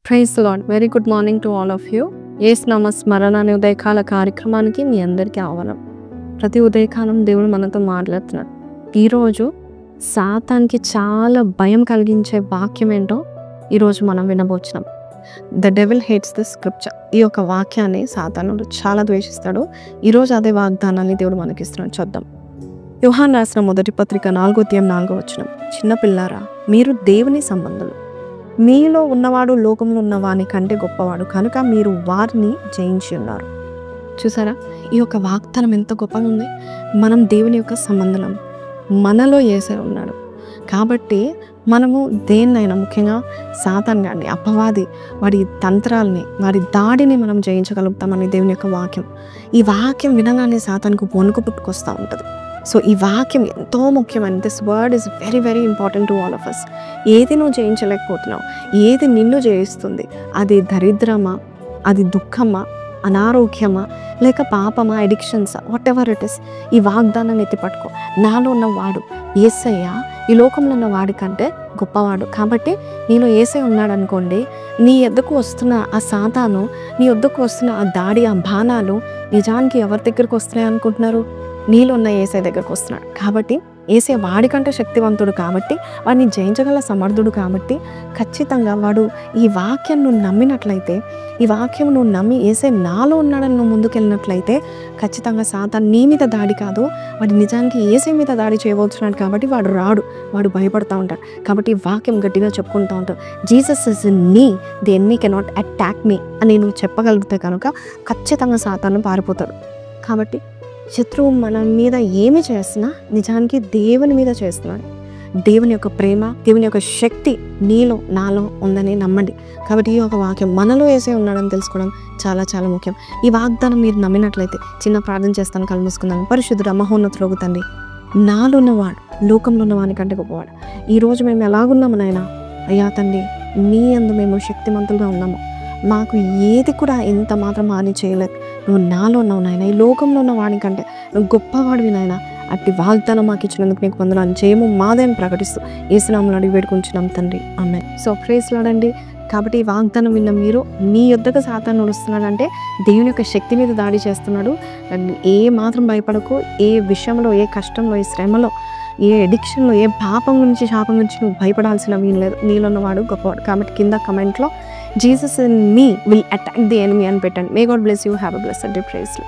Praise Lord. Very good morning to all of you. Yesu నామ స్మరణ అనే ఉదయకాల కార్యక్రమానికి మీ అందరికీ ఆహ్వానం. ప్రతి ఉదయకాలం దేవుడు మనతో మాట్లాడుతున్నాడు. ఈరోజు సాతానికి చాలా భయం కలిగించే వాక్యం ఏంటో ఈరోజు మనం వినబోచున్నాం. The devil hates the scripture. ఈ యొక్క వాక్యాన్ని సాతానుడు చాలా ద్వేషిస్తాడు. ఈరోజు అదే వాగ్దానాన్ని దేవుడు మనకిస్తున్నాడు. చూద్దాం. యోహాను రాసిన మొదటి పత్రిక 4:4 చిన్నపిల్లారా, మీరు దేవుని సంబంధులు, మీలో ఉన్నవాడు లోకంలో ఉన్న వాని కంటే గొప్పవాడు కనుక మీరు వారిని జయించి ఉన్నారు. చూసారా, ఈ యొక్క వాగ్దానం ఎంత గొప్పగా ఉంది. మనం దేవుని యొక్క సంబంధం, మనలో యేసే ఉన్నాడు కాబట్టి మనము దేన్నైనా, ముఖ్యంగా సాతాన్ గారిని, అపవాది వాడి తంత్రాలని, వాడి దాడిని మనం జయించగలుగుతామని దేవుని యొక్క వాక్యం. ఈ వాక్యం వినగానే సాతానికి వణుకు పుట్టుకొస్తూ ఉంటుంది. సో ఈ వాక్యం ఎంతో ముఖ్యమైన, this word is very very important to all of us. ఏది నువ్వు జయించలేకపోతున్నావు, ఏది నిన్ను జయిస్తుంది, అది దరిద్రమా, అది దుఃఖమా, అనారోగ్యమా, లేక పాపమా, అడిక్షన్సా, వాట్ ఎవర్ ఇట్ ఇస్, ఈ వాగ్దానాన్ని ఎత్తిపట్టుకో. నాలో ఉన్న వాడు యేసయ్య ఈ లోకంలో ఉన్న వాడి కంటే గొప్పవాడు కాబట్టి నీలో యేసయ్య ఉన్నాడు అనుకోండి, నీ ఎద్దకు వస్తున్న ఆ సాతాను, నీ వద్దకు వస్తున్న ఆ దాడి, ఆ బాణాలు నిజానికి ఎవరి దగ్గరకు వస్తున్నాయి అనుకుంటున్నారు? నీలో ఉన్న యేసయ్య దగ్గరకు వస్తున్నాడు కాబట్టి యేసయ్య వాడికంటే శక్తివంతుడు కాబట్టి, వాడిని జయించగల సమర్థుడు కాబట్టి ఖచ్చితంగా వాడు ఈ వాక్యం నువ్వు నమ్మినట్లయితే, ఈ వాక్యం నువ్వు నమ్మి యేసయ్య నాలో ఉన్నాడని నువ్వు ముందుకెళ్ళినట్లయితే ఖచ్చితంగా సాతాను నీ మీద దాడి కాదు, వాడు నిజానికి యేసయ్య మీద దాడి చేయబోతున్నాడు కాబట్టి వాడు రాడు, వాడు భయపడుతూ ఉంటాడు. కాబట్టి ఈ వాక్యం గట్టిగా చెప్పుకుంటూ ఉంటాడు. Jesus is in me, the enemy cannot attack me అని నువ్వు చెప్పగలిగితే కనుక ఖచ్చితంగా సాతాను పారిపోతాడు. కాబట్టి శత్రువు మన మీద ఏమి చేస్తున్నా నిజానికి దేవుని మీద చేస్తున్నాడు. దేవుని యొక్క ప్రేమ, దేవుని యొక్క శక్తి నీలో నాలో ఉందని నమ్మండి. కాబట్టి ఈ యొక్క వాక్యం మనలో యేసయ్య ఉన్నాడని తెలుసుకోవడం చాలా చాలా ముఖ్యం. ఈ వాగ్దానం మీరు నమ్మినట్లయితే చిన్న ప్రార్థన చేస్తాను, కళ్ళు మూసుకుందాను. పరిశుద్ధుడా, మహోన్నతుడగు తండ్రి, నాలో ఉన్నవాడు లోకంలో ఉన్న వాని కంటే గొప్పవాడు. ఈరోజు మేము ఎలాగున్నాము నాయనా? అయ్యా తండ్రి, నీ యందు మేము శక్తిమంతులుగా ఉన్నాము. మాకు ఏది కూడా ఎంత మాత్రం హాని చేయలేదు. నువ్వు నాలో ఉన్నావు నాయన, ఈ లోకంలో ఉన్న వాడి కంటే నువ్వు గొప్పవాడివి నాయన. అట్టి వాగ్దానం మాకు ఇచ్చినందుకు నీకు వందనాలు. జయము మాదేని ప్రకటిస్తూ యేసు నామములో అడిగి వేడుకుంటున్నాం తండ్రి, ఆమేన్. సో ప్రైజ్ లార్డ్ అండి. కాబట్టి ఈ వాగ్దానం విన్న మీరు, మీ యొద్దకు సాతాను నడుస్తున్నాడంటే దేవుని యొక్క శక్తి మీద దాడి చేస్తున్నాడు. ఏ మాత్రం భయపడకు. ఏ విషయంలో, ఏ కష్టంలో, ఏ శ్రమలో, ఏ అడిక్షన్లో, ఏ పాపం గురించి, శాపం గురించి నువ్వు భయపడాల్సిన వీలు లేదు. నీలో ఉన్నవాడు గొప్పవాడు. కాబట్టి కింద కమెంట్లో Jesus in me will attack the enemy అని పెట్టండి. May God bless you. Have a blessed day. Praise lord.